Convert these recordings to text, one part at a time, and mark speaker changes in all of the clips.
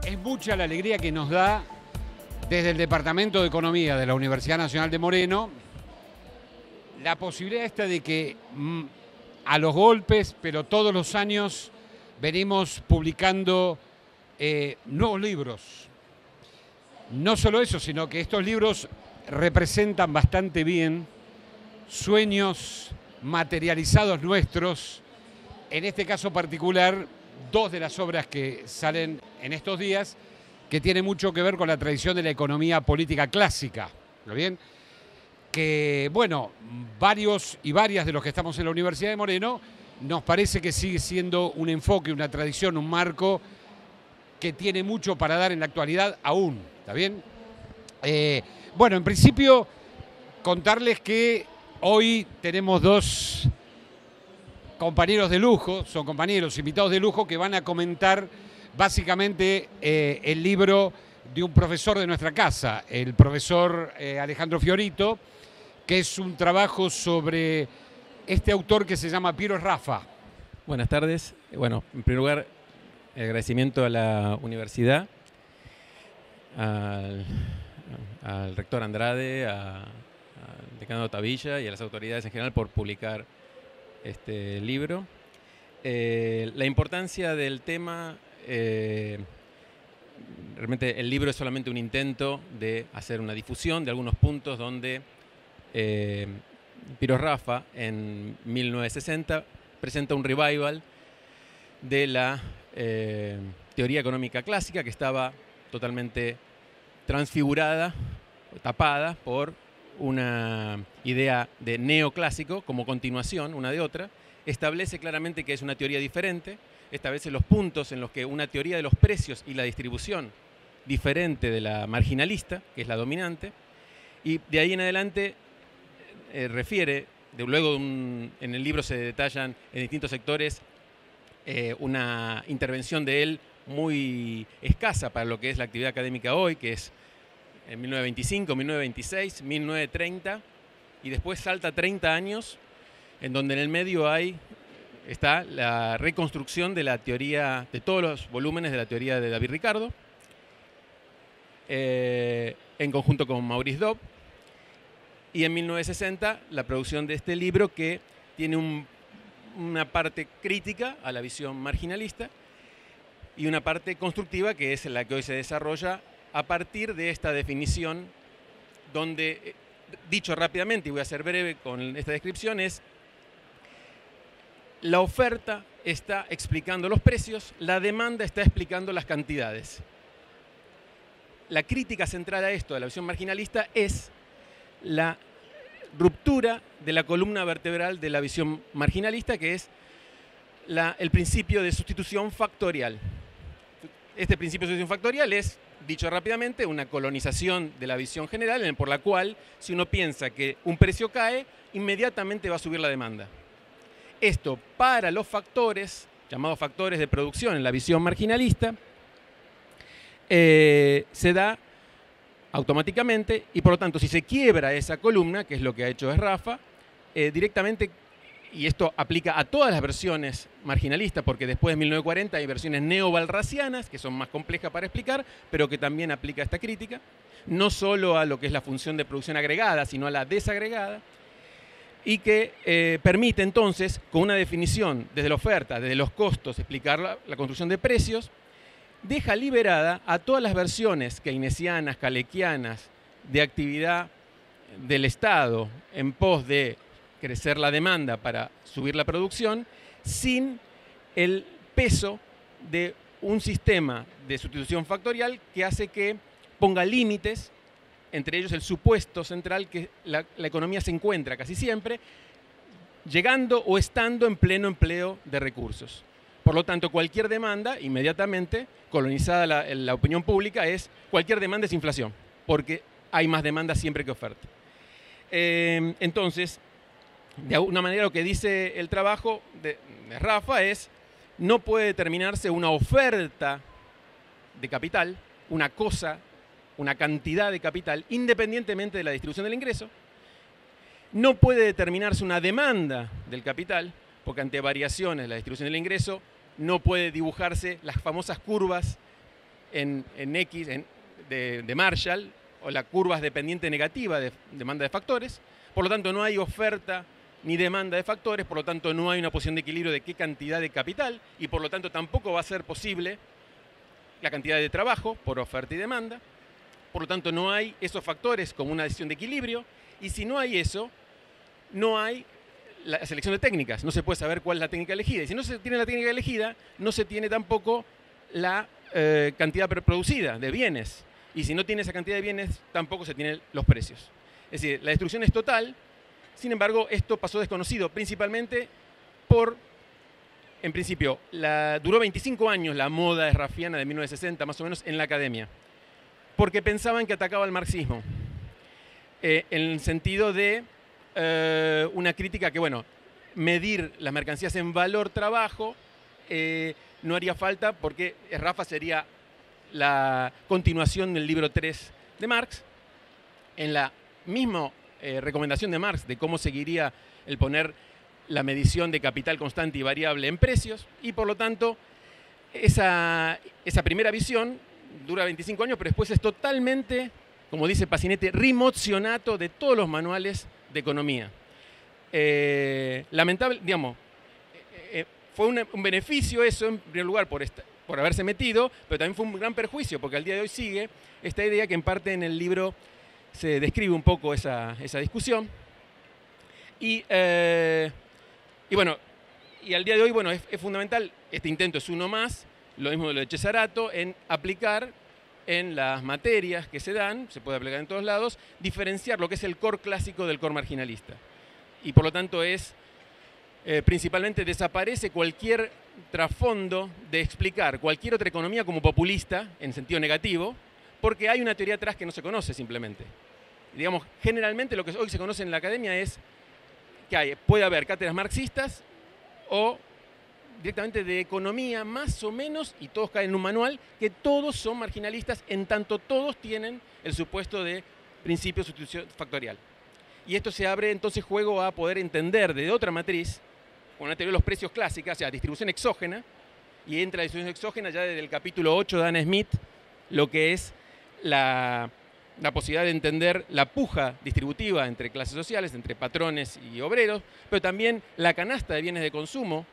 Speaker 1: Es mucha la alegría que nos da desde el Departamento de Economía de la Universidad Nacional de Moreno la posibilidad esta de que a los golpes, pero todos los años venimos publicando nuevos libros. No solo eso, sino que estos libros representan bastante bien sueños materializados nuestros. En este caso particular, dos de las obras que salen en estos días, que tienen mucho que ver con la tradición de la economía política clásica. ¿Lo bien? Que, bueno, varios y varias de los que estamos en la Universidad de Moreno, nos parece que sigue siendo un enfoque, una tradición, un marco que tiene mucho para dar en la actualidad aún. ¿Está bien? Bueno, en principio, contarles que hoy tenemos dos compañeros de lujo, son compañeros invitados de lujo que van a comentar básicamente el libro de un profesor de nuestra casa, el profesor Alejandro Fiorito, que es un trabajo sobre este autor que se llama Piero Raffa.
Speaker 2: Buenas tardes. Bueno, en primer lugar, el agradecimiento a la universidad, al rector Andrade, al decano Tavilla y a las autoridades en general por publicar este libro. La importancia del tema, realmente el libro es solamente un intento de hacer una difusión de algunos puntos donde Piero Raffa en 1960 presenta un revival de la teoría económica clásica que estaba totalmente transfigurada, tapada por una idea de neoclásico como continuación una de otra. Establece claramente que es una teoría diferente, establece los puntos en los que una teoría de los precios y la distribución diferente de la marginalista, que es la dominante, y de ahí en adelante refiere, luego en el libro se detallan en distintos sectores una intervención de él muy escasa para lo que es la actividad académica hoy, que es en 1925, 1926, 1930, y después salta 30 años, en donde en el medio está la reconstrucción de la teoría, de todos los volúmenes de la teoría de David Ricardo, en conjunto con Maurice Dobb, y en 1960 la producción de este libro que tiene una parte crítica a la visión marginalista y una parte constructiva que es la que hoy se desarrolla a partir de esta definición donde, dicho rápidamente, y voy a ser breve con esta descripción, es la oferta está explicando los precios, la demanda está explicando las cantidades. La crítica central a esto, de la visión marginalista, es la ruptura de la columna vertebral de la visión marginalista, que es el principio de sustitución factorial. Este principio de sustitución factorial es, dicho rápidamente, una colonización de la visión general por la cual, si uno piensa que un precio cae, inmediatamente va a subir la demanda. Esto para los factores, llamados factores de producción en la visión marginalista, se da automáticamente y por lo tanto si se quiebra esa columna, que es lo que ha hecho Raffa, directamente, y esto aplica a todas las versiones marginalistas, porque después de 1940 hay versiones neo-walrasianas, que son más complejas para explicar, pero que también aplica esta crítica, no solo a lo que es la función de producción agregada, sino a la desagregada, y que permite entonces, con una definición desde la oferta, desde los costos, explicar la construcción de precios, deja liberada a todas las versiones keynesianas, kalekianas, de actividad del Estado en pos de crecer la demanda para subir la producción, sin el peso de un sistema de sustitución factorial que hace que ponga límites, entre ellos el supuesto central que la economía se encuentra casi siempre llegando o estando en pleno empleo de recursos. Por lo tanto, cualquier demanda, inmediatamente, colonizada la opinión pública, cualquier demanda es inflación, porque hay más demanda siempre que oferta. Entonces, de alguna manera lo que dice el trabajo de Raffa es, no puede determinarse una oferta de capital, una cosa, una cantidad de capital, independientemente de la distribución del ingreso. No puede determinarse una demanda del capital, porque ante variaciones de la distribución del ingreso no puede dibujarse las famosas curvas en X de Marshall, o la curva es dependiente negativa de demanda de factores. Por lo tanto, no hay oferta ni demanda de factores, por lo tanto no hay una posición de equilibrio de qué cantidad de capital, y por lo tanto tampoco va a ser posible la cantidad de trabajo por oferta y demanda. Por lo tanto no hay esos factores como una decisión de equilibrio, y si no hay eso, no hay la selección de técnicas, no se puede saber cuál es la técnica elegida, y si no se tiene la técnica elegida, no se tiene tampoco la cantidad producida de bienes, y si no tiene esa cantidad de bienes, tampoco se tienen los precios. Es decir, la destrucción es total. Sin embargo, esto pasó desconocido, principalmente por, en principio, duró 25 años la moda raffiana de 1960, más o menos, en la academia, porque pensaban que atacaba al marxismo, en el sentido de una crítica que, bueno, medir las mercancías en valor trabajo no haría falta, porque Raffa sería la continuación del libro 3 de Marx. En la misma recomendación de Marx de cómo seguiría el poner la medición de capital constante y variable en precios, y por lo tanto esa primera visión dura 25 años, pero después es totalmente, como dice Pacinetti, rimozionato de todos los manuales de economía. Lamentable, digamos, fue un beneficio eso, en primer lugar, por haberse metido, pero también fue un gran perjuicio, porque al día de hoy sigue esta idea que en parte en el libro se describe un poco esa discusión. Y bueno, y al día de hoy, bueno, es fundamental, este intento es uno más, lo mismo de lo de Cesarato, en aplicar en las materias que se dan, se puede aplicar en todos lados, diferenciar lo que es el core clásico del core marginalista. Y por lo tanto principalmente desaparece cualquier trasfondo de explicar cualquier otra economía como populista, en sentido negativo, porque hay una teoría atrás que no se conoce simplemente. Digamos, generalmente lo que hoy se conoce en la academia es que puede haber cátedras marxistas o directamente de economía, más o menos, y todos caen en un manual, que todos son marginalistas, en tanto todos tienen el supuesto de principio de sustitución factorial. Y esto se abre entonces juego a poder entender de otra matriz, con una teoría de los precios clásica, o sea, distribución exógena, y entra la distribución exógena ya desde el capítulo 8 de Adam Smith, lo que es la posibilidad de entender la puja distributiva entre clases sociales, entre patrones y obreros, pero también la canasta de bienes de consumo,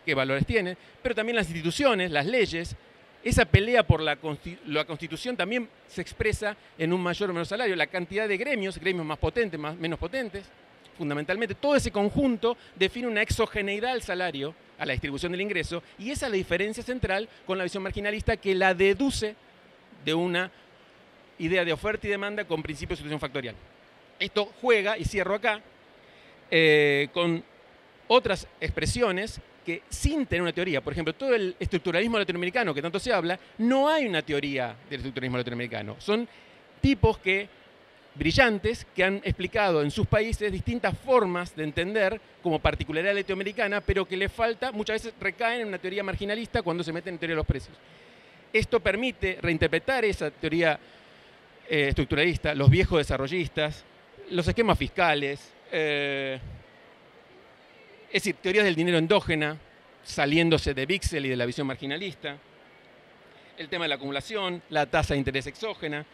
Speaker 2: qué valores tiene, pero también las instituciones, las leyes. Esa pelea por la Constitución también se expresa en un mayor o menor salario, la cantidad de gremios más potentes, menos potentes, fundamentalmente. Todo ese conjunto define una exogeneidad al salario, a la distribución del ingreso, y esa es la diferencia central con la visión marginalista, que la deduce de una idea de oferta y demanda con principio de sustitución factorial. Esto juega, y cierro acá, con otras expresiones que sin tener una teoría, por ejemplo, todo el estructuralismo latinoamericano que tanto se habla, no hay una teoría del estructuralismo latinoamericano. Son tipos brillantes que han explicado en sus países distintas formas de entender como particularidad latinoamericana, pero que les falta, muchas veces recaen en una teoría marginalista cuando se meten en teoría de los precios. Esto permite reinterpretar esa teoría estructuralista, los viejos desarrollistas, los esquemas fiscales, es decir, teorías del dinero endógena, saliéndose de Bixel y de la visión marginalista, el tema de la acumulación, la tasa de interés exógena,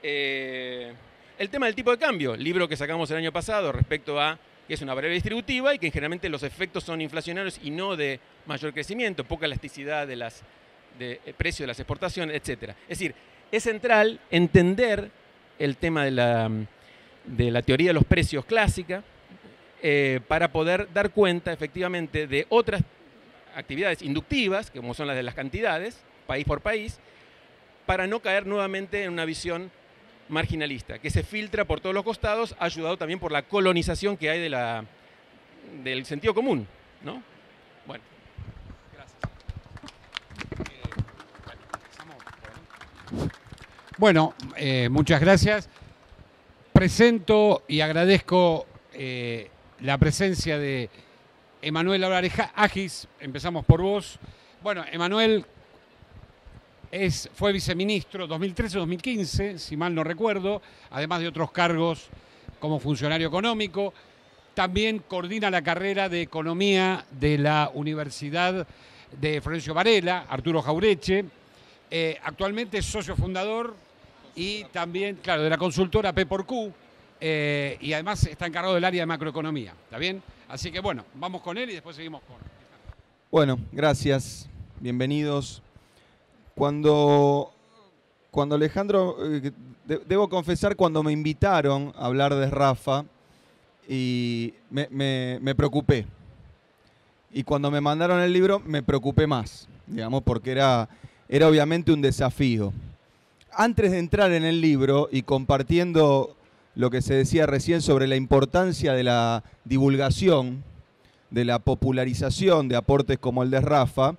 Speaker 2: el tema del tipo de cambio, libro que sacamos el año pasado respecto a que es una variable distributiva y que generalmente los efectos son inflacionarios y no de mayor crecimiento, poca elasticidad de precio de las exportaciones, etc. Es decir, es central entender el tema de la teoría de los precios clásica, para poder dar cuenta efectivamente de otras actividades inductivas, como son las de las cantidades, país por país, para no caer nuevamente en una visión marginalista, que se filtra por todos los costados, ayudado también por la colonización que hay del sentido común, ¿no? Bueno, gracias.
Speaker 1: Bueno, muchas gracias. Presento y agradezco la presencia de Emanuel Álvarez Agis. Empezamos por vos. Bueno, Emanuel fue viceministro 2013-2015, si mal no recuerdo, además de otros cargos como funcionario económico. También coordina la carrera de Economía de la Universidad de Florencio Varela, Arturo Jaureche. Actualmente es socio fundador y también, claro, de la consultora P×Q, y además está encargado del área de macroeconomía, ¿está bien? Así que bueno, vamos con él y después seguimos con...
Speaker 3: Bueno, gracias, bienvenidos. Cuando Alejandro, debo confesar, cuando me invitaron a hablar de Rafa, y me preocupé. Y cuando me mandaron el libro me preocupé más, digamos, porque era obviamente un desafío. Antes de entrar en el libro y compartiendo lo que se decía recién sobre la importancia de la divulgación, de la popularización de aportes como el de Rafa,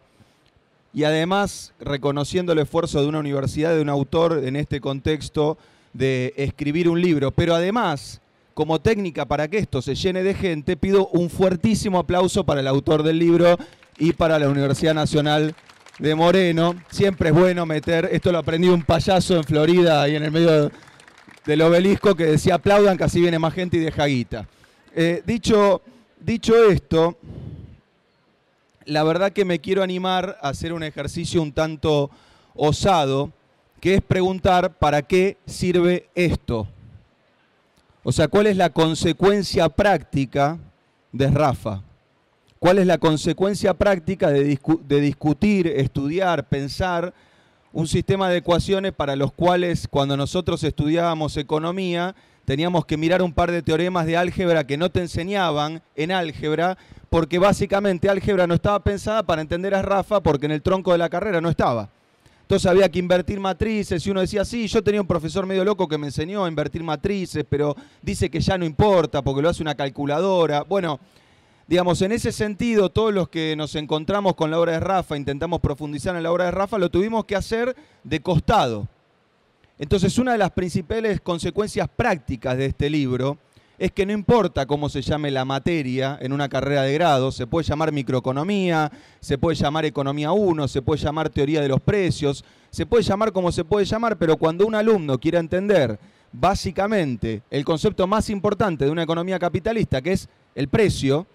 Speaker 3: y además reconociendo el esfuerzo de una universidad, de un autor en este contexto de escribir un libro, pero además, como técnica para que esto se llene de gente, pido un fuertísimo aplauso para el autor del libro y para la Universidad Nacional de Moreno. Siempre es bueno meter, esto lo aprendí un payaso en Florida, ahí en el medio del obelisco, que decía aplaudan que así viene más gente y deja guita. Dicho esto, la verdad que me quiero animar a hacer un ejercicio un tanto osado, que es preguntar ¿para qué sirve esto? O sea, ¿cuál es la consecuencia práctica de Rafa? ¿Cuál es la consecuencia práctica de discutir, estudiar, pensar un sistema de ecuaciones para los cuales cuando nosotros estudiábamos economía teníamos que mirar un par de teoremas de álgebra que no te enseñaban en álgebra, porque básicamente álgebra no estaba pensada para entender a Rafa porque en el tronco de la carrera no estaba? Entonces había que invertir matrices y uno decía, sí, yo tenía un profesor medio loco que me enseñó a invertir matrices, pero dice que ya no importa porque lo hace una calculadora. Bueno, digamos, en ese sentido, todos los que nos encontramos con la obra de Rafa, intentamos profundizar en la obra de Rafa, lo tuvimos que hacer de costado. Entonces, una de las principales consecuencias prácticas de este libro es que no importa cómo se llame la materia en una carrera de grado, se puede llamar microeconomía, se puede llamar economía 1, se puede llamar teoría de los precios, se puede llamar como se puede llamar, pero cuando un alumno quiera entender básicamente el concepto más importante de una economía capitalista, que es el precio,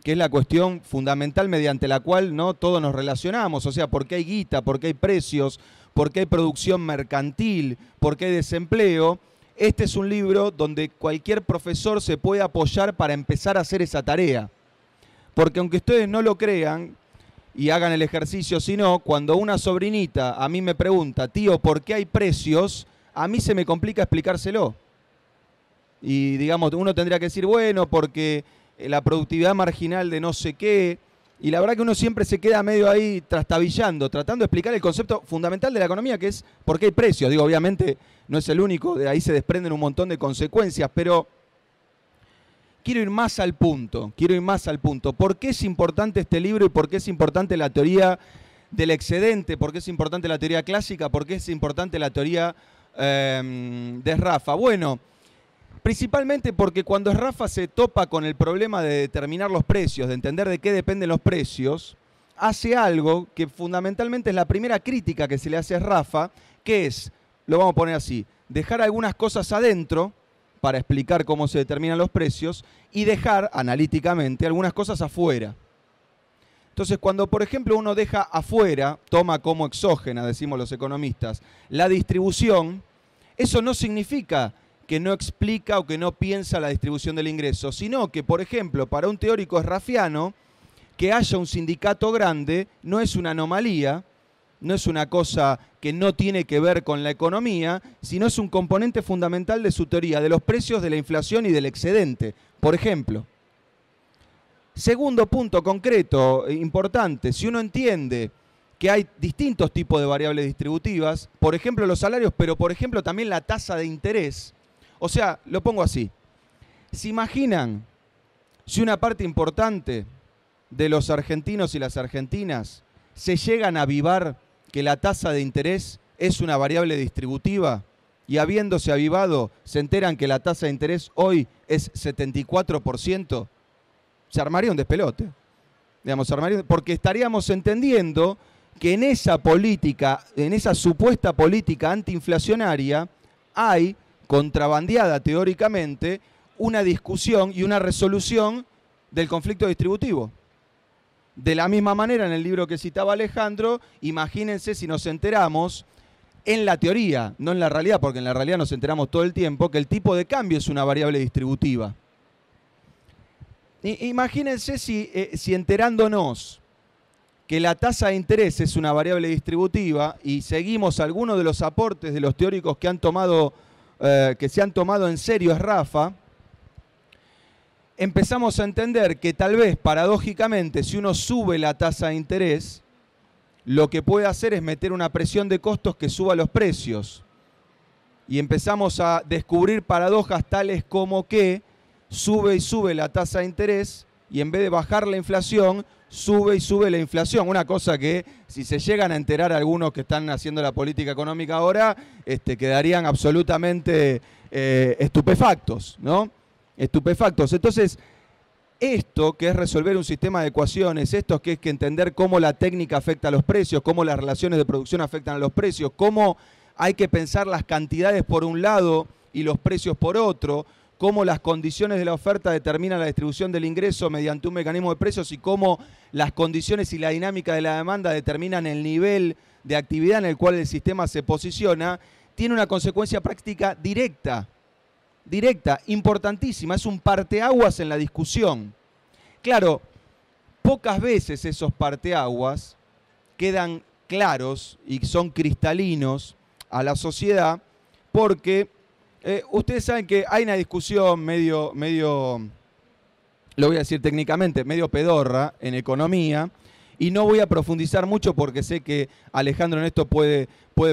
Speaker 3: que es la cuestión fundamental mediante la cual, ¿no?, todos nos relacionamos, o sea, por qué hay guita, por qué hay precios, por qué hay producción mercantil, por qué hay desempleo. Este es un libro donde cualquier profesor se puede apoyar para empezar a hacer esa tarea. Porque aunque ustedes no lo crean y hagan el ejercicio, sino cuando una sobrinita a mí me pregunta, tío, ¿por qué hay precios?, a mí se me complica explicárselo. Y digamos, uno tendría que decir, bueno, porque la productividad marginal de no sé qué, y la verdad que uno siempre se queda medio ahí trastabillando, tratando de explicar el concepto fundamental de la economía, que es por qué hay precios. Digo, obviamente no es el único, de ahí se desprenden un montón de consecuencias, pero quiero ir más al punto, ¿Por qué es importante este libro y por qué es importante la teoría del excedente? ¿Por qué es importante la teoría clásica? ¿Por qué es importante la teoría de Rafa? Bueno, principalmente porque cuando Rafa se topa con el problema de determinar los precios, de entender de qué dependen los precios, hace algo que fundamentalmente es la primera crítica que se le hace a Rafa, que es, lo vamos a poner así, dejar algunas cosas adentro para explicar cómo se determinan los precios y dejar analíticamente algunas cosas afuera. Entonces, cuando por ejemplo uno deja afuera, toma como exógena, decimos los economistas, la distribución, eso no significa que no explica o que no piensa la distribución del ingreso, sino que, por ejemplo, para un teórico rafiano, que haya un sindicato grande no es una anomalía, no es una cosa que no tiene que ver con la economía, sino es un componente fundamental de su teoría de los precios, de la inflación y del excedente, por ejemplo. Segundo punto concreto, importante, si uno entiende que hay distintos tipos de variables distributivas, por ejemplo los salarios, pero por ejemplo también la tasa de interés. O sea, lo pongo así, ¿se imaginan si una parte importante de los argentinos y las argentinas se llegan a avivar que la tasa de interés es una variable distributiva y habiéndose avivado se enteran que la tasa de interés hoy es 74%? Se armaría un despelote. Digamos, porque estaríamos entendiendo que en esa política, en esa supuesta política antiinflacionaria, hay contrabandeada teóricamente una discusión y una resolución del conflicto distributivo. De la misma manera, en el libro que citaba Alejandro, imagínense si nos enteramos, en la teoría, no en la realidad, porque en la realidad nos enteramos todo el tiempo, que el tipo de cambio es una variable distributiva. Imagínense si enterándonos que la tasa de interés es una variable distributiva y seguimos algunos de los aportes de los teóricos que se han tomado en serio Sraffa, empezamos a entender que tal vez, paradójicamente, si uno sube la tasa de interés, lo que puede hacer es meter una presión de costos que suba los precios. Y empezamos a descubrir paradojas tales como que sube y sube la tasa de interés y en vez de bajar la inflación, sube y sube la inflación. Una cosa que, si se llegan a enterar algunos que están haciendo la política económica ahora, quedarían absolutamente estupefactos, ¿no? Estupefactos. Entonces, esto que es resolver un sistema de ecuaciones, esto que es que entender cómo la técnica afecta a los precios, cómo las relaciones de producción afectan a los precios, cómo hay que pensar las cantidades por un lado y los precios por otro, cómo las condiciones de la oferta determinan la distribución del ingreso mediante un mecanismo de precios y cómo las condiciones y la dinámica de la demanda determinan el nivel de actividad en el cual el sistema se posiciona, tiene una consecuencia práctica directa, importantísima, es un parteaguas en la discusión. Claro, pocas veces esos parteaguas quedan claros y son cristalinos a la sociedad porque ustedes saben que hay una discusión medio, lo voy a decir técnicamente, medio pedorra en economía, y no voy a profundizar mucho porque sé que Alejandro en esto puede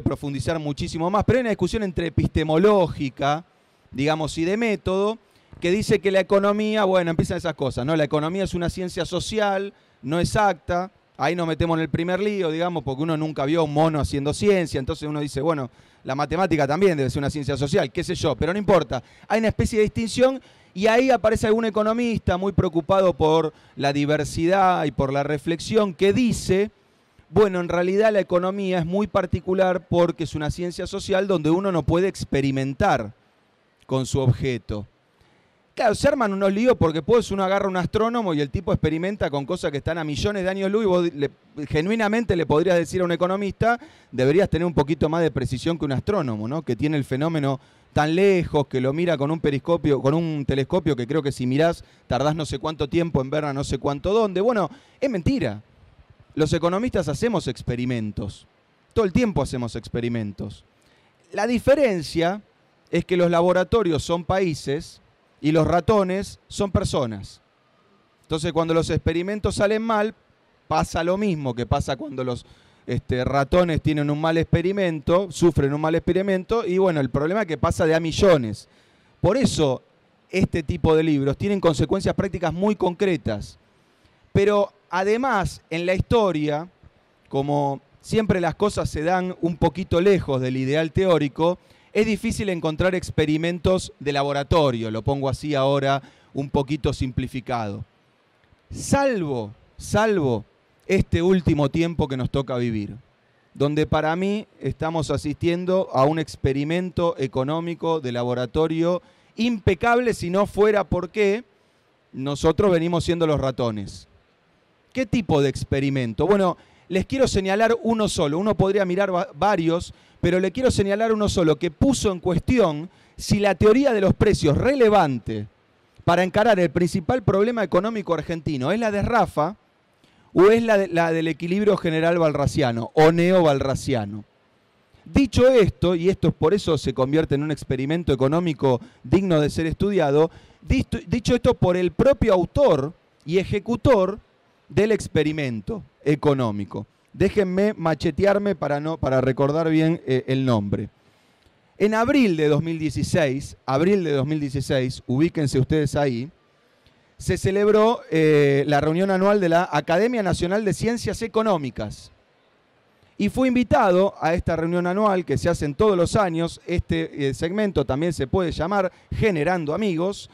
Speaker 3: profundizar muchísimo más, pero hay una discusión entre epistemológica, digamos, y de método, que dice que la economía, bueno, empiezan esas cosas, ¿no? La economía es una ciencia social, no exacta, ahí nos metemos en el primer lío, digamos, porque uno nunca vio a un mono haciendo ciencia, entonces uno dice, bueno, la matemática también debe ser una ciencia social, qué sé yo, pero no importa. Hay una especie de distinción y ahí aparece algún economista muy preocupado por la diversidad y por la reflexión que dice, bueno, en realidad la economía es muy particular porque es una ciencia social donde uno no puede experimentar con su objeto. Claro, se arman unos líos porque pues uno agarra un astrónomo y el tipo experimenta con cosas que están a millones de años luz y vos genuinamente le podrías decir a un economista, deberías tener un poquito más de precisión que un astrónomo, ¿no? Que tiene el fenómeno tan lejos, que lo mira con un periscopio, con un telescopio que creo que si mirás tardás no sé cuánto tiempo en ver a no sé cuánto dónde. Bueno, es mentira. Los economistas hacemos experimentos. Todo el tiempo hacemos experimentos. La diferencia es que los laboratorios son países y los ratones son personas. Entonces, cuando los experimentos salen mal, pasa lo mismo que pasa cuando los ratones tienen un mal experimento, sufren un mal experimento, y bueno, el problema es que pasa de a millones. Por eso, este tipo de libros tienen consecuencias prácticas muy concretas. Pero además, en la historia, como siempre las cosas se dan un poquito lejos del ideal teórico, es difícil encontrar experimentos de laboratorio, lo pongo así ahora un poquito simplificado. Salvo este último tiempo que nos toca vivir, donde para mí estamos asistiendo a un experimento económico de laboratorio impecable si no fuera porque nosotros venimos siendo los ratones. ¿Qué tipo de experimento? Bueno, les quiero señalar uno solo, uno podría mirar varios, pero le quiero señalar uno solo que puso en cuestión si la teoría de los precios relevante para encarar el principal problema económico argentino es la de Sraffa o es la del equilibrio general balraciano o neo-balraciano. Dicho esto, y esto es por eso se convierte en un experimento económico digno de ser estudiado, dicho esto por el propio autor y ejecutor del experimento económico. Déjenme machetearme para recordar bien el nombre. En abril de 2016, ubíquense ustedes ahí, se celebró la reunión anual de la Academia Nacional de Ciencias Económicas. Y fue invitado a esta reunión anual que se hacen todos los años, este segmento también se puede llamar Generando Amigos,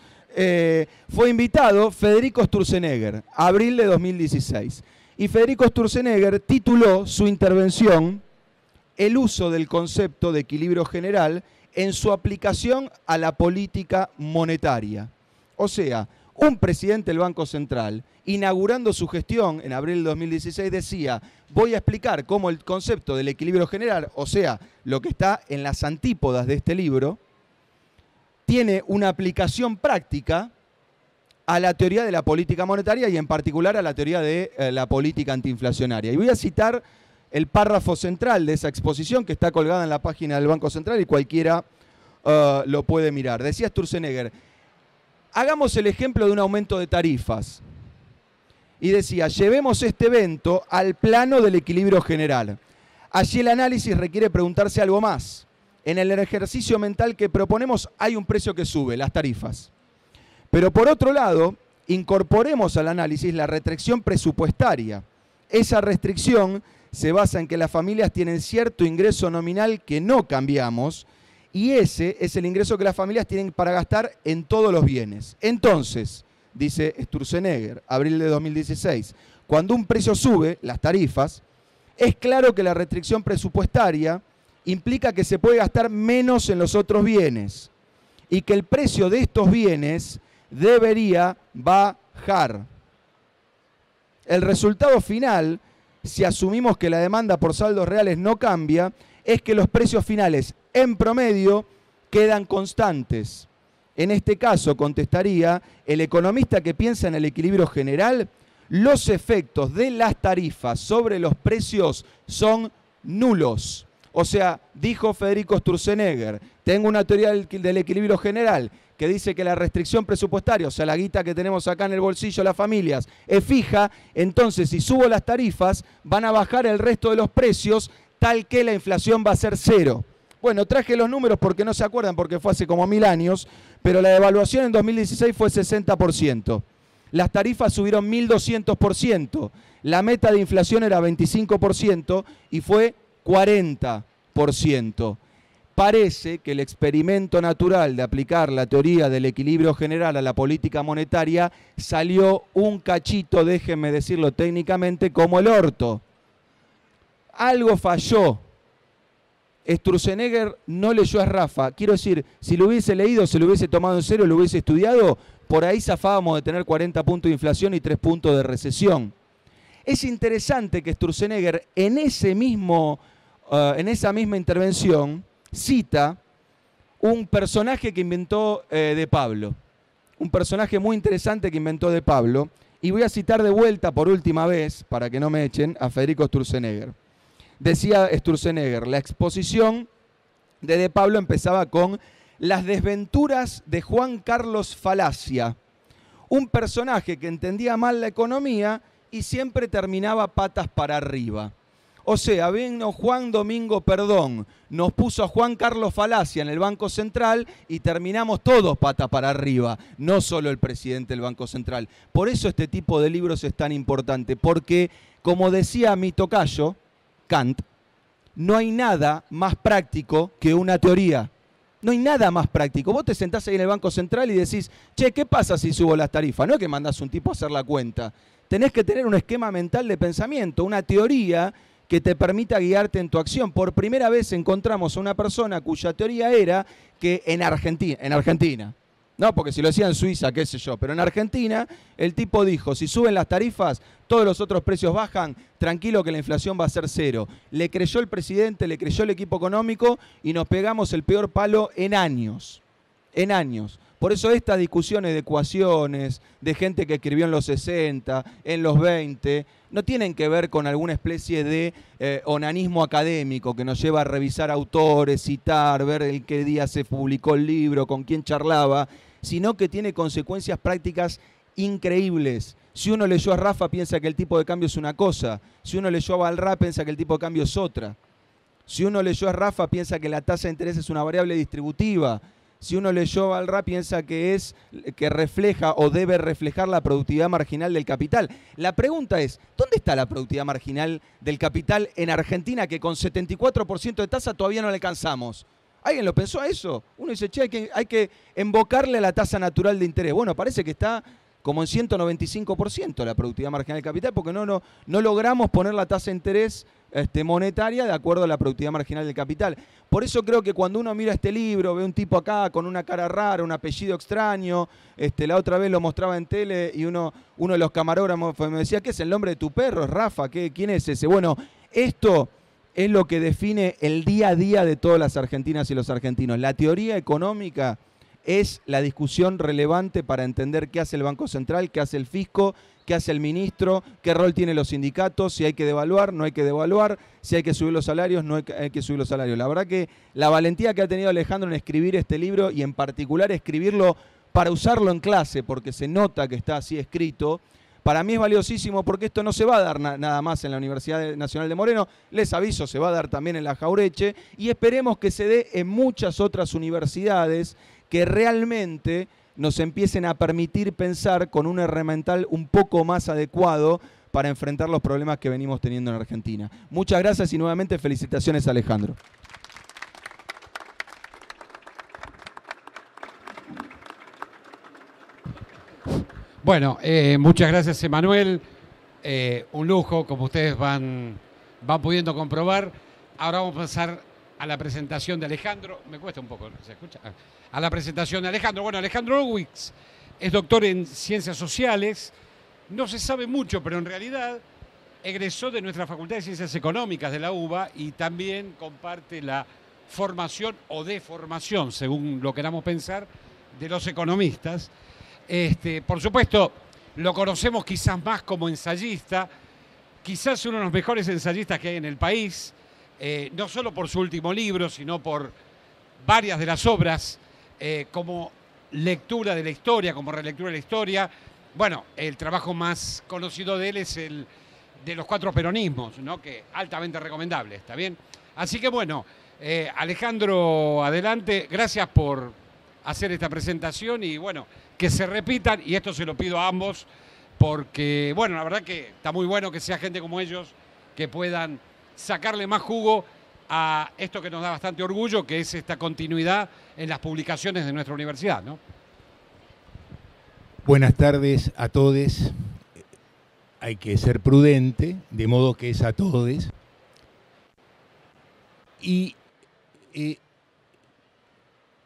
Speaker 3: fue invitado Federico Sturzenegger, abril de 2016. Y Federico Sturzenegger tituló su intervención El uso del concepto de equilibrio general en su aplicación a la política monetaria. O sea, Un presidente del Banco Central, inaugurando su gestión en abril del 2016, decía: voy a explicar cómo el concepto del equilibrio general, o sea, lo que está en las antípodas de este libro, tiene una aplicación práctica a la teoría de la política monetaria y en particular a la teoría de la política antiinflacionaria. Y voy a citar el párrafo central de esa exposición que está colgada en la página del Banco Central y cualquiera lo puede mirar. Decía Sturzenegger: hagamos el ejemplo de un aumento de tarifas. Y decía: llevemos este evento al plano del equilibrio general. Allí el análisis requiere preguntarse algo más. En el ejercicio mental que proponemos hay un precio que sube, las tarifas. Pero por otro lado, incorporemos al análisis la restricción presupuestaria. Esa restricción se basa en que las familias tienen cierto ingreso nominal que no cambiamos, y ese es el ingreso que las familias tienen para gastar en todos los bienes. Entonces, dice Sturzenegger, abril de 2016, cuando un precio sube, las tarifas, es claro que la restricción presupuestaria implica que se puede gastar menos en los otros bienes y que el precio de estos bienes debería bajar. El resultado final, si asumimos que la demanda por saldos reales no cambia, es que los precios finales en promedio quedan constantes. En este caso, contestaría el economista que piensa en el equilibrio general: los efectos de las tarifas sobre los precios son nulos. O sea, dijo Federico Sturzenegger, tengo una teoría del equilibrio general que dice que la restricción presupuestaria, o sea, la guita que tenemos acá en el bolsillo las familias, es fija, entonces si subo las tarifas van a bajar el resto de los precios, tal que la inflación va a ser cero. Bueno, traje los números porque no se acuerdan, porque fue hace como 1000 años, pero la devaluación en 2016 fue 60%. Las tarifas subieron 1200%. La meta de inflación era 25% y fue 40%. Parece que el experimento natural de aplicar la teoría del equilibrio general a la política monetaria salió un cachito, déjenme decirlo técnicamente, como el orto. Algo falló. Sturzenegger no leyó a Rafa. Quiero decir, si lo hubiese leído, se lo hubiese tomado en serio, lo hubiese estudiado, por ahí zafábamos de tener 40 puntos de inflación y 3 puntos de recesión. Es interesante que Sturzenegger en esa misma intervención cita un personaje que inventó De Pablo. Un personaje muy interesante que inventó De Pablo. Y voy a citar de vuelta por última vez, para que no me echen, a Federico Sturzenegger. Decía Sturzenegger: la exposición de Pablo empezaba con las desventuras de Juan Carlos Falacia, un personaje que entendía mal la economía y siempre terminaba patas para arriba. O sea, vino Juan Domingo Perdón, nos puso a Juan Carlos Falacia en el Banco Central y terminamos todos patas para arriba, no solo el presidente del Banco Central. Por eso este tipo de libros es tan importante, porque, como decía mi tocayo, Kant, no hay nada más práctico que una teoría. No hay nada más práctico. Vos te sentás ahí en el Banco Central y decís: che, ¿qué pasa si subo las tarifas? No es que mandás un tipo a hacer la cuenta. Tenés que tener un esquema mental de pensamiento, una teoría que te permita guiarte en tu acción. Por primera vez encontramos a una persona cuya teoría era que en Argentina, no, porque si lo decía en Suiza, qué sé yo, pero en Argentina el tipo dijo: si suben las tarifas, todos los otros precios bajan, tranquilo que la inflación va a ser cero. Le creyó el presidente, le creyó el equipo económico y nos pegamos el peor palo en años. En años. Por eso estas discusiones de ecuaciones, de gente que escribió en los 60, en los 20, no tienen que ver con alguna especie de onanismo académico que nos lleva a revisar autores, citar, ver en qué día se publicó el libro, con quién charlaba, sino que tiene consecuencias prácticas increíbles. Si uno leyó a Rafa, piensa que el tipo de cambio es una cosa. Si uno leyó a Balrá, piensa que el tipo de cambio es otra. Si uno leyó a Rafa, piensa que la tasa de interés es una variable distributiva. Si uno leyó a Balrá, piensa que refleja o debe reflejar la productividad marginal del capital. La pregunta es: ¿dónde está la productividad marginal del capital en Argentina, que con 74% de tasa todavía no le alcanzamos? ¿Alguien lo pensó a eso? Uno dice: che, hay que invocarle a la tasa natural de interés. Bueno, parece que está como en 195% la productividad marginal del capital, porque no logramos poner la tasa de interés monetaria de acuerdo a la productividad marginal del capital. Por eso creo que cuando uno mira este libro, ve un tipo acá con una cara rara, un apellido extraño, la otra vez lo mostraba en tele y uno de los camarógrafos me decía, ¿qué es el nombre de tu perro? ¿Es Rafa? ¿Quién es ese? Bueno, esto es lo que define el día a día de todas las argentinas y los argentinos. La teoría económica es la discusión relevante para entender qué hace el Banco Central, qué hace el fisco, qué hace el ministro, qué rol tienen los sindicatos, si hay que devaluar, no hay que devaluar, si hay que subir los salarios, no hay que subir los salarios. La verdad que la valentía que ha tenido Alejandro en escribir este libro y en particular escribirlo para usarlo en clase, porque se nota que está así escrito, para mí es valiosísimo porque esto no se va a dar nada más en la Universidad Nacional de Moreno, les aviso, se va a dar también en la Jaureche y esperemos que se dé en muchas otras universidades que realmente nos empiecen a permitir pensar con un herramental un poco más adecuado para enfrentar los problemas que venimos teniendo en Argentina. Muchas gracias y nuevamente felicitaciones, Alejandro.
Speaker 1: Bueno, muchas gracias, Emanuel. Un lujo, como ustedes van pudiendo comprobar. Ahora vamos a pasar a la presentación de Alejandro. Me cuesta un poco, ¿se escucha? A la presentación de Alejandro. Bueno, Alejandro Orwix es doctor en Ciencias Sociales. No se sabe mucho, pero en realidad egresó de nuestra Facultad de Ciencias Económicas de la UBA y también comparte la formación o deformación, según lo queramos pensar, de los economistas. Por supuesto, lo conocemos quizás más como ensayista, quizás uno de los mejores ensayistas que hay en el país, no solo por su último libro, sino por varias de las obras como lectura de la historia, como relectura de la historia. Bueno, el trabajo más conocido de él es el de los 4 peronismos, ¿no? Que altamente recomendable, ¿está bien? Así que bueno, Alejandro, adelante, gracias por hacer esta presentación y bueno, que se repitan, y esto se lo pido a ambos, porque bueno, la verdad que está muy bueno que sea gente como ellos que puedan sacarle más jugo a esto que nos da bastante orgullo, que es esta continuidad en las publicaciones de nuestra universidad, ¿no?
Speaker 4: Buenas tardes a todos. Hay que ser prudente, de modo que es a todos. Y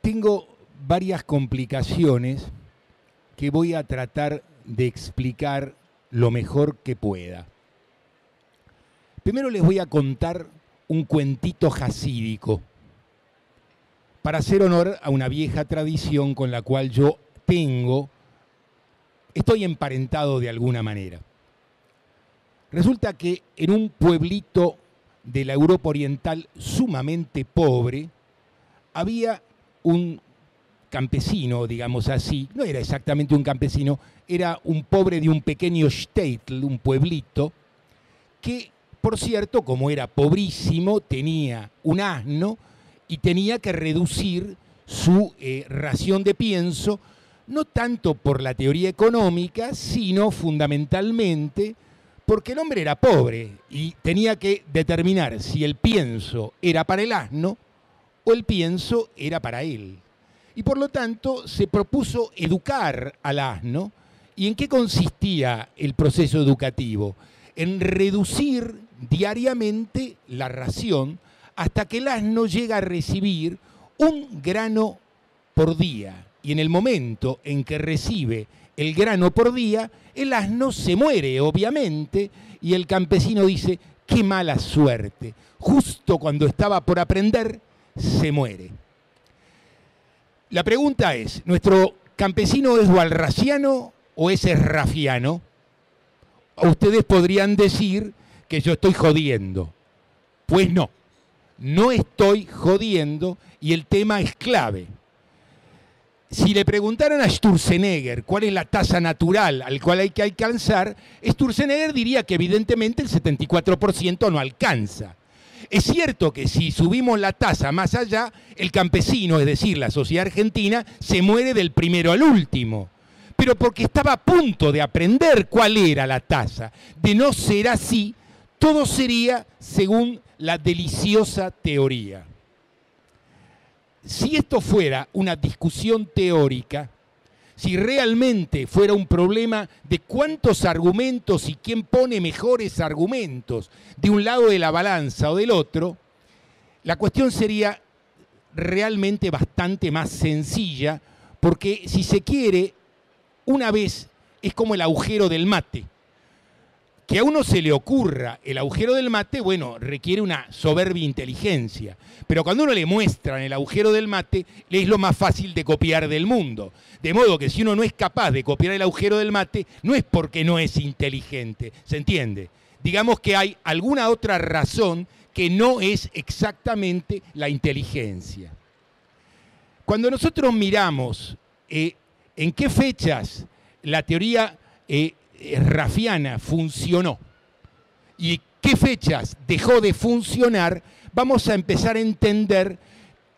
Speaker 4: tengo varias complicaciones que voy a tratar de explicar lo mejor que pueda. Primero les voy a contar un cuentito jasídico para hacer honor a una vieja tradición con la cual yo estoy emparentado de alguna manera. Resulta que en un pueblito de la Europa Oriental sumamente pobre había un campesino, digamos así, no era exactamente un campesino, era un pobre de un pequeño shtetl, un pueblito, que, por cierto, como era pobrísimo, tenía un asno y tenía que reducir su ración de pienso, no tanto por la teoría económica, sino fundamentalmente porque el hombre era pobre y tenía que determinar si el pienso era para el asno o el pienso era para él. Y por lo tanto se propuso educar al asno. ¿Y en qué consistía el proceso educativo? En reducir diariamente la ración hasta que el asno llega a recibir un grano por día. Y en el momento en que recibe el grano por día, el asno se muere, obviamente, y el campesino dice, qué mala suerte, justo cuando estaba por aprender, se muere. La pregunta es, ¿nuestro campesino es walrasiano o es esrafiano? Ustedes podrían decir que yo estoy jodiendo. Pues no, no estoy jodiendo y el tema es clave. Si le preguntaran a Sturzenegger cuál es la tasa natural al cual hay que alcanzar, Sturzenegger diría que evidentemente el 74% no alcanza. Es cierto que si subimos la tasa más allá, el campesino, es decir, la sociedad argentina, se muere del primero al último. Pero porque estaba a punto de aprender cuál era la tasa. De no ser así, todo sería según la deliciosa teoría. Si esto fuera una discusión teórica, si realmente fuera un problema de cuántos argumentos y quién pone mejores argumentos de un lado de la balanza o del otro, la cuestión sería realmente bastante más sencilla, porque si se quiere, una vez es como el agujero del mate. Que a uno se le ocurra el agujero del mate, bueno, requiere una soberbia inteligencia. Pero cuando uno le muestran el agujero del mate, es lo más fácil de copiar del mundo. De modo que si uno no es capaz de copiar el agujero del mate, no es porque no es inteligente, ¿se entiende? Digamos que hay alguna otra razón que no es exactamente la inteligencia. Cuando nosotros miramos en qué fechas la teoría raffiana funcionó y qué fechas dejó de funcionar, vamos a empezar a entender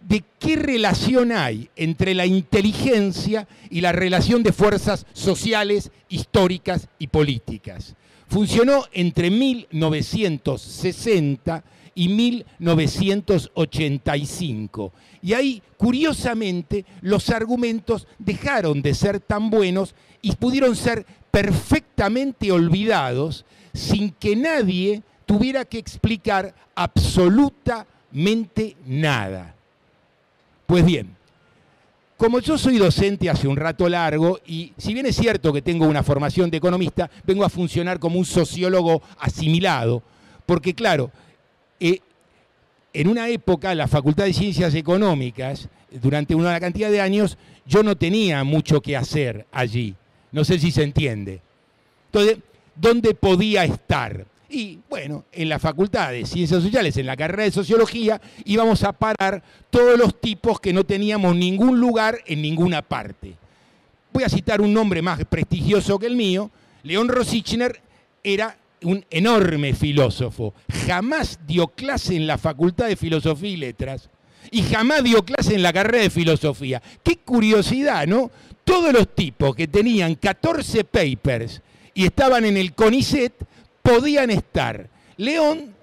Speaker 4: de qué relación hay entre la inteligencia y la relación de fuerzas sociales, históricas y políticas. Funcionó entre 1960 y 1985. Y ahí, curiosamente, los argumentos dejaron de ser tan buenos y pudieron ser perfectamente olvidados sin que nadie tuviera que explicar absolutamente nada. Pues bien, como yo soy docente hace un rato largo y si bien es cierto que tengo una formación de economista, vengo a funcionar como un sociólogo asimilado, porque claro, en una época la Facultad de Ciencias Económicas, durante una cantidad de años, yo no tenía mucho que hacer allí. No sé si se entiende. Entonces, ¿dónde podía estar? Y bueno, en la Facultad de Ciencias Sociales, en la carrera de Sociología, íbamos a parar todos los tipos que no teníamos ningún lugar en ninguna parte. Voy a citar un nombre más prestigioso que el mío. León Rosichner era un enorme filósofo. Jamás dio clase en la Facultad de Filosofía y Letras y jamás dio clase en la carrera de Filosofía. Qué curiosidad, ¿no? Todos los tipos que tenían 14 papers y estaban en el CONICET podían estar. León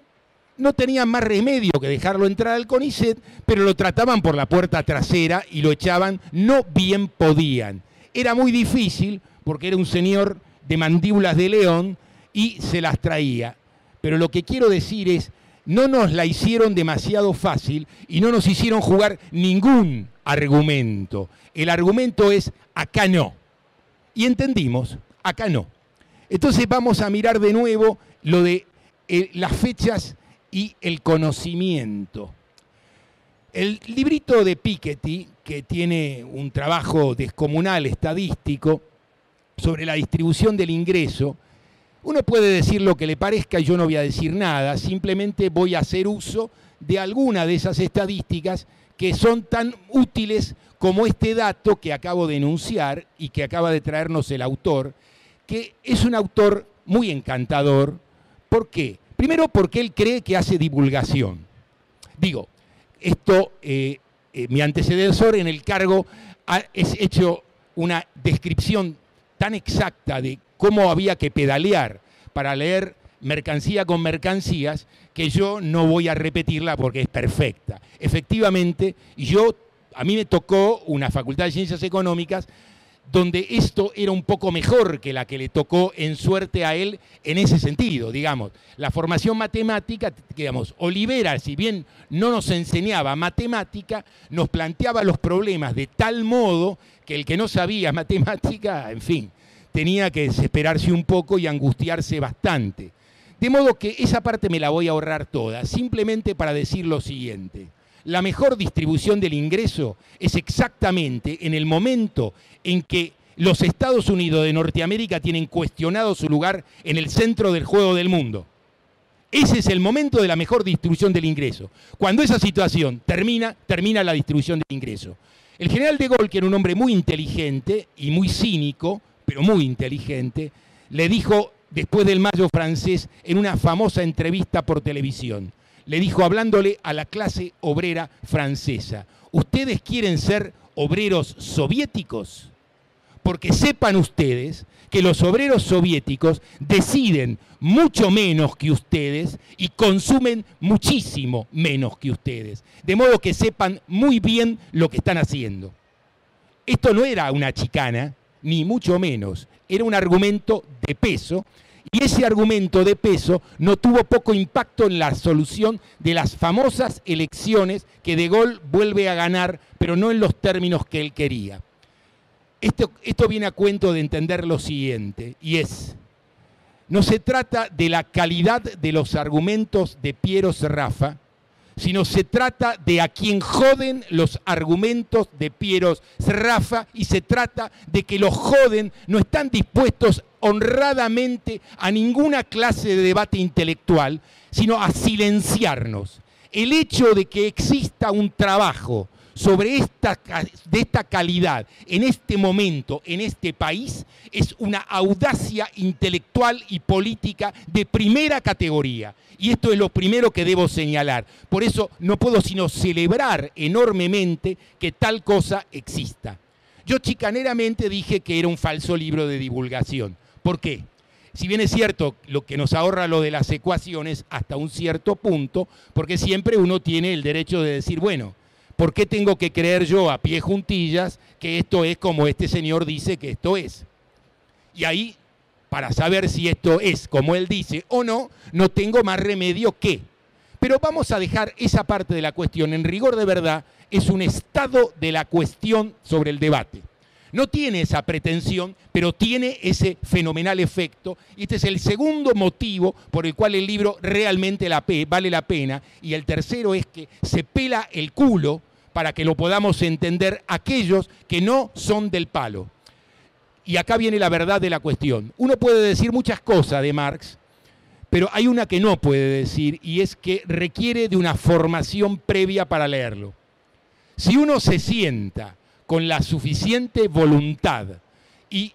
Speaker 4: no tenía más remedio que dejarlo entrar al CONICET, pero lo trataban por la puerta trasera y lo echaban, no bien podían. Era muy difícil porque era un señor de mandíbulas de león y se las traía. Pero lo que quiero decir es, no nos la hicieron demasiado fácil y no nos hicieron jugar ningún argumento. El argumento es, acá no. Y entendimos, acá no. Entonces vamos a mirar de nuevo lo de las fechas y el conocimiento. El librito de Piketty, que tiene un trabajo descomunal estadístico sobre la distribución del ingreso, uno puede decir lo que le parezca y yo no voy a decir nada, simplemente voy a hacer uso de alguna de esas estadísticas que son tan útiles como este dato que acabo de enunciar y que acaba de traernos el autor, que es un autor muy encantador. ¿Por qué? Primero porque él cree que hace divulgación. Digo, esto, mi antecesor en el cargo ha hecho una descripción tan exacta de cómo había que pedalear para leer mercancía con mercancías, que yo no voy a repetirla porque es perfecta. Efectivamente, a mí me tocó una Facultad de Ciencias Económicas donde esto era un poco mejor que la que le tocó en suerte a él en ese sentido, digamos. La formación matemática, digamos, Olivera, si bien no nos enseñaba matemática, nos planteaba los problemas de tal modo que el que no sabía matemática, en fin, tenía que desesperarse un poco y angustiarse bastante. De modo que esa parte me la voy a ahorrar toda, simplemente para decir lo siguiente. La mejor distribución del ingreso es exactamente en el momento en que los Estados Unidos de Norteamérica tienen cuestionado su lugar en el centro del juego del mundo. Ese es el momento de la mejor distribución del ingreso. Cuando esa situación termina la distribución del ingreso. El general de Gaulle, que era un hombre muy inteligente y muy cínico, pero muy inteligente, le dijo después del Mayo francés en una famosa entrevista por televisión, le dijo hablándole a la clase obrera francesa, ¿ustedes quieren ser obreros soviéticos? Porque sepan ustedes que los obreros soviéticos deciden mucho menos que ustedes y consumen muchísimo menos que ustedes. De modo que sepan muy bien lo que están haciendo. Esto no era una chicana, ni mucho menos. Era un argumento de peso, y ese argumento de peso no tuvo poco impacto en la solución de las famosas elecciones que De Gaulle vuelve a ganar, pero no en los términos que él quería. Esto viene a cuento de entender lo siguiente, y es: no se trata de la calidad de los argumentos de Piero Sraffa, sino se trata de a quien joden los argumentos de Piero Sraffa, y se trata de que los joden, no están dispuestos honradamente a ninguna clase de debate intelectual, sino a silenciarnos. El hecho de que exista un trabajo de esta calidad en este momento, en este país, es una audacia intelectual y política de primera categoría. Y esto es lo primero que debo señalar. Por eso no puedo sino celebrar enormemente que tal cosa exista. Yo chicaneramente dije que era un falso libro de divulgación. ¿Por qué? Si bien es cierto lo que nos ahorra lo de las ecuaciones hasta un cierto punto, porque siempre uno tiene el derecho de decir, bueno, ¿por qué tengo que creer yo a pie juntillas que esto es como este señor dice que esto es? Y ahí, para saber si esto es como él dice o no, no tengo más remedio que. Pero vamos a dejar esa parte de la cuestión. En rigor de verdad, es un estado de la cuestión sobre el debate. No tiene esa pretensión, pero tiene ese fenomenal efecto. Y este es el segundo motivo por el cual el libro realmente vale la pena. Y el tercero es que se pela el culo para que lo podamos entender aquellos que no son del palo. Y acá viene la verdad de la cuestión. Uno puede decir muchas cosas de Marx, pero hay una que no puede decir, y es que requiere de una formación previa para leerlo. Si uno se sienta con la suficiente voluntad y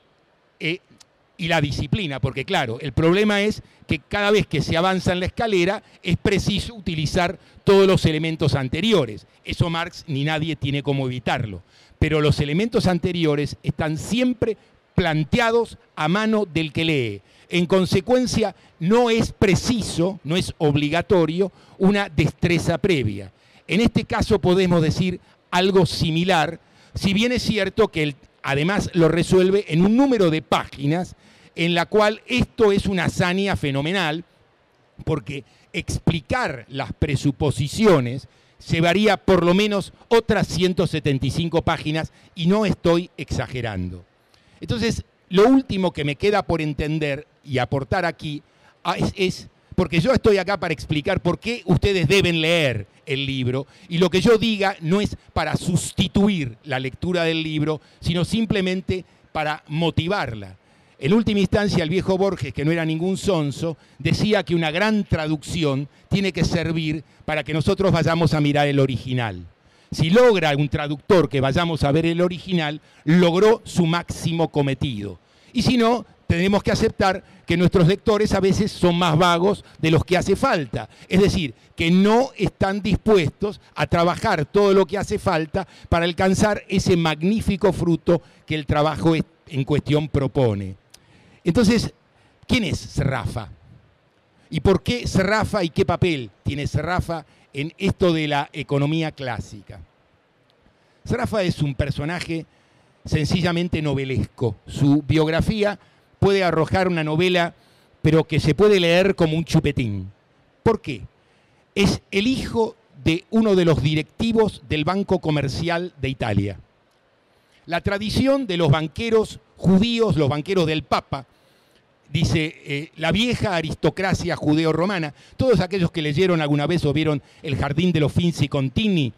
Speaker 4: la disciplina, porque claro, el problema es que cada vez que se avanza en la escalera es preciso utilizar todos los elementos anteriores. Eso Marx ni nadie tiene cómo evitarlo. Pero los elementos anteriores están siempre planteados a mano del que lee. En consecuencia, no es preciso, no es obligatorio una destreza previa. En este caso podemos decir algo similar, si bien es cierto que además lo resuelve en un número de páginas en la cual esto es una hazaña fenomenal, porque explicar las presuposiciones se varía por lo menos otras 175 páginas y no estoy exagerando. Entonces, lo último que me queda por entender y aportar aquí es porque yo estoy acá para explicar por qué ustedes deben leer el libro, y lo que yo diga no es para sustituir la lectura del libro, sino simplemente para motivarla. En última instancia, el viejo Borges, que no era ningún sonso, decía que una gran traducción tiene que servir para que nosotros vayamos a mirar el original. Si logra un traductor que vayamos a ver el original, logró su máximo cometido. Y si no, tenemos que aceptar que nuestros lectores a veces son más vagos de los que hace falta. Es decir, que no están dispuestos a trabajar todo lo que hace falta para alcanzar ese magnífico fruto que el trabajo en cuestión propone. Entonces, ¿quién es Sraffa? ¿Y por qué Sraffa y qué papel tiene Sraffa en esto de la economía clásica? Sraffa es un personaje sencillamente novelesco. Su biografía puede arrojar una novela, pero que se puede leer como un chupetín. ¿Por qué? Es el hijo de uno de los directivos del Banco Comercial de Italia. La tradición de los banqueros judíos, los banqueros del Papa, dice la vieja aristocracia judeo-romana. Todos aquellos que leyeron alguna vez o vieron El Jardín de los Finzi Contini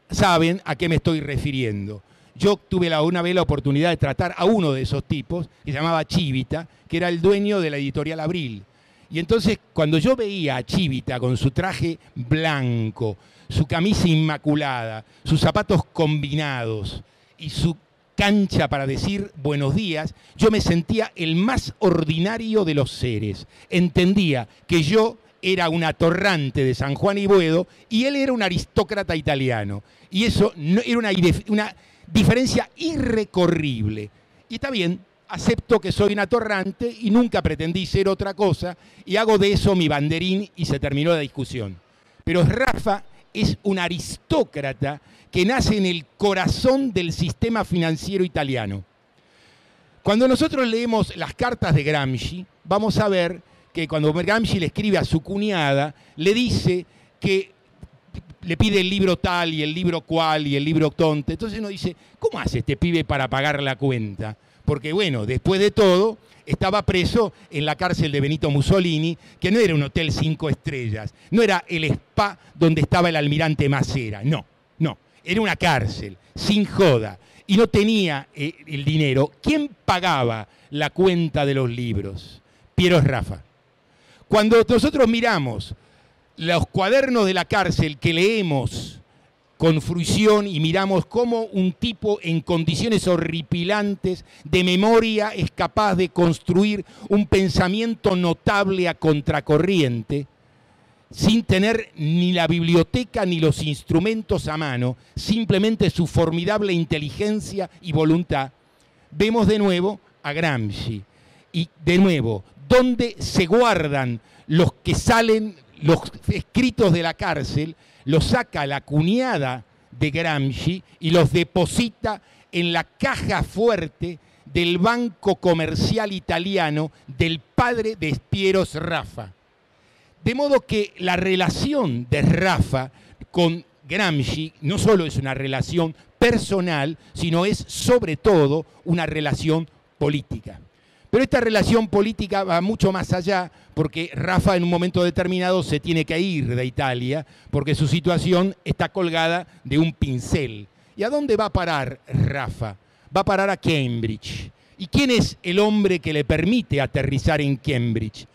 Speaker 4: saben a qué me estoy refiriendo. Yo tuve una vez la oportunidad de tratar a uno de esos tipos, que se llamaba Chivita, que era el dueño de la editorial Abril. Y entonces, cuando yo veía a Chivita con su traje blanco, su camisa inmaculada, sus zapatos combinados y su cancha para decir buenos días, yo me sentía el más ordinario de los seres. Entendía que yo era un atorrante de San Juan y Boedo y él era un aristócrata italiano. Y eso no, era una diferencia irrecorrible. Y está bien, acepto que soy un atorrante y nunca pretendí ser otra cosa y hago de eso mi banderín y se terminó la discusión. Pero Sraffa es un aristócrata que nace en el corazón del sistema financiero italiano. Cuando nosotros leemos las cartas de Gramsci, vamos a ver que cuando Gramsci le escribe a su cuñada, le dice que le pide el libro tal y el libro cual y el libro tonte. Entonces uno dice, ¿cómo hace este pibe para pagar la cuenta? Porque bueno, después de todo, estaba preso en la cárcel de Benito Mussolini, que no era un hotel 5 estrellas, no era el spa donde estaba el almirante Macera, no, era una cárcel, sin joda, y no tenía el dinero. ¿Quién pagaba la cuenta de los libros? Piero Sraffa. Cuando nosotros miramos los cuadernos de la cárcel que leemos con fruición y miramos cómo un tipo en condiciones horripilantes de memoria es capaz de construir un pensamiento notable a contracorriente, sin tener ni la biblioteca ni los instrumentos a mano, simplemente su formidable inteligencia y voluntad, vemos de nuevo a Gramsci. Y de nuevo, ¿dónde se guardan los que salen, los escritos de la cárcel? Los saca la cuñada de Gramsci y los deposita en la caja fuerte del Banco Comercial Italiano del padre de Piero Sraffa. De modo que la relación de Sraffa con Gramsci no solo es una relación personal, sino es sobre todo una relación política. Pero esta relación política va mucho más allá, porque Sraffa en un momento determinado se tiene que ir de Italia, porque su situación está colgada de un pincel. ¿Y a dónde va a parar Sraffa? Va a parar a Cambridge. ¿Y quién es el hombre que le permite aterrizar en Cambridge?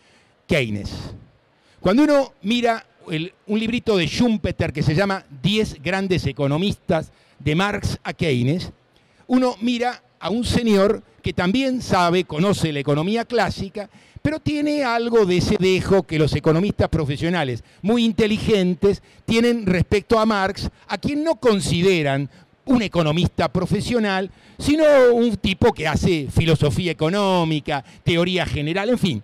Speaker 4: Keynes. Cuando uno mira un librito de Schumpeter que se llama 10 grandes economistas de Marx a Keynes, uno mira a un señor que también sabe, conoce la economía clásica, pero tiene algo de ese dejo que los economistas profesionales muy inteligentes tienen respecto a Marx, a quien no consideran un economista profesional, sino un tipo que hace filosofía económica, teoría general, en fin.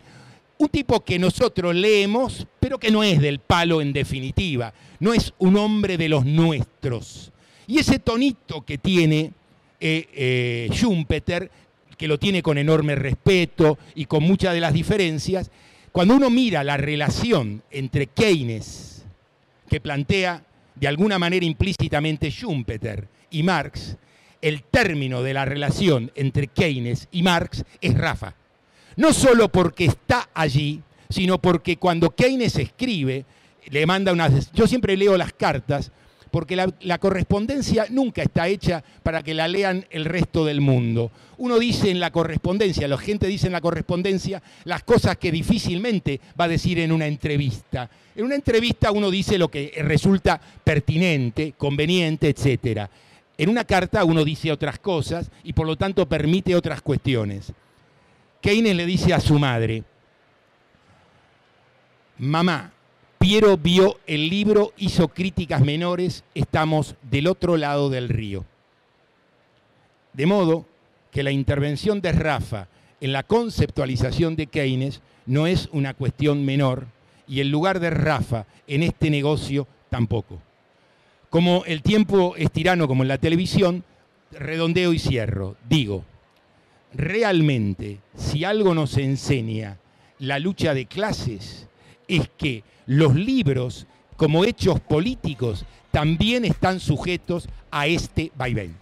Speaker 4: Un tipo que nosotros leemos, pero que no es del palo en definitiva, no es un hombre de los nuestros. Y ese tonito que tiene Schumpeter, que lo tiene con enorme respeto y con muchas de las diferencias, cuando uno mira la relación entre Keynes, que plantea de alguna manera implícitamente Schumpeter, y Marx, el término de la relación entre Keynes y Marx es Sraffa. No solo porque está allí, sino porque cuando Keynes escribe, le manda unas... Yo siempre leo las cartas, porque la correspondencia nunca está hecha para que la lean el resto del mundo. Uno dice en la correspondencia, la gente dice en la correspondencia las cosas que difícilmente va a decir en una entrevista. En una entrevista uno dice lo que resulta pertinente, conveniente, etc. En una carta uno dice otras cosas y por lo tanto permite otras cuestiones. Keynes le dice a su madre: mamá, Piero vio el libro, hizo críticas menores, estamos del otro lado del río. De modo que la intervención de Sraffa en la conceptualización de Keynes no es una cuestión menor y el lugar de Sraffa en este negocio tampoco. Como el tiempo es tirano como en la televisión, redondeo y cierro. Digo, realmente, si algo nos enseña la lucha de clases, es que los libros, como hechos políticos, también están sujetos a este vaivén.